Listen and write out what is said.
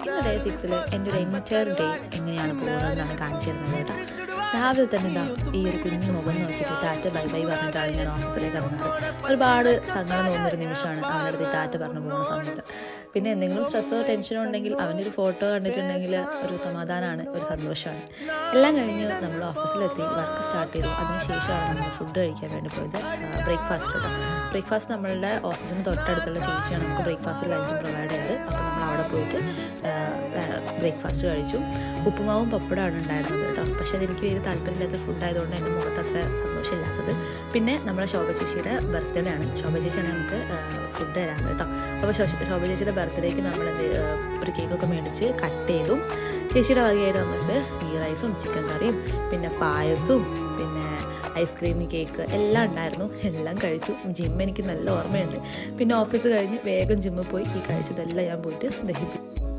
ഇന്ന് ഡേ 6 എൻ്റെ ഒരു എൻറ്റയർ ഡേ എങ്ങനെയാണ് പോകുന്നതെന്നാണ് കാണിച്ചു തരുന്നത് കേട്ടോ. രാവിലെ തന്നെ എന്താ ഈ ഒരു കുഞ്ഞു മുഖം നോക്കിയിട്ട് ടാറ്റ ബൈ ബൈ പറഞ്ഞിട്ടാണ് ഞാൻ ഓഫീസിലേക്ക് ഇറങ്ങാറ്. ഒരുപാട് സങ്കടം തോന്നുന്നൊരു നിമിഷമാണ് അവൻ്റെ അടുത്ത് ടാറ്റ പറഞ്ഞു പോകുന്ന സമയത്ത്. പിന്നെ എന്തെങ്കിലും സ്ട്രെസ്സോ ടെൻഷനോ ഉണ്ടെങ്കിൽ അവൻ്റെ ഒരു ഫോട്ടോ കണ്ടിട്ടുണ്ടെങ്കിൽ ഒരു സമാധാനമാണ്, ഒരു സന്തോഷമാണ്. എല്ലാം കഴിഞ്ഞ് നമ്മൾ ഓഫീസിലെത്തി വർക്ക് സ്റ്റാർട്ട് ചെയ്തു. അതിനുശേഷമാണ് നമ്മൾ ഫുഡ് കഴിക്കാൻ വേണ്ടി പോയത്. ബ്രേക്ക്ഫാസ്റ്റ് കേട്ടോ. ബ്രേക്ക്ഫാസ്റ്റ് നമ്മളുടെ ഓഫീസിന് തൊട്ടടുത്തുള്ള ചേച്ചിയാണ് നമുക്ക് ബ്രേക്ക്ഫാസ്റ്റും ലഞ്ചും പ്രൊവൈഡ് ചെയ്യാറ്. അപ്പോൾ നമ്മൾ അവിടെ പോയിട്ട് ബ്രേക്ക്ഫാസ്റ്റ് കഴിച്ചു. ഉപ്പുമാവും പപ്പടമാണ് ഉണ്ടായിരുന്നത് കേട്ടോ. പക്ഷേ അതെനിക്ക് വലിയ താല്പര്യമില്ലാത്ത ഫുഡായതുകൊണ്ട് എൻ്റെ മുഖത്ത് അത്ര സന്തോഷമില്ലാത്തത്. പിന്നെ നമ്മുടെ ശോഭ ചേച്ചിയുടെ ബർത്ത്ഡേ ആണ്. ശോഭ ചേച്ചിയാണ് നമുക്ക് ഫുഡ് തരാറ് കേട്ടോ. അപ്പോൾ ശോഭ ചേച്ചിയുടെ ബർത്ത്ഡേക്ക് നമ്മൾ ഒരു കേക്കൊക്കെ മേടിച്ച് കട്ട് ചെയ്തു. ചേച്ചിയുടെ വകയായിട്ട് നമുക്ക് ഗീ റൈസും ചിക്കൻ കറിയും പിന്നെ പായസവും പിന്നെ ഐസ്ക്രീം കേക്ക് എല്ലാം ഉണ്ടായിരുന്നു. എല്ലാം കഴിച്ചു. ജിം എനിക്ക് നല്ല ഓർമ്മയുണ്ട്. പിന്നെ ഓഫീസ് കഴിഞ്ഞ് വേഗം ജിമ്മിൽ പോയി ഈ കഴിച്ചതെല്ലാം ഞാൻ പോയിട്ട് ദഹിപ്പിച്ചു.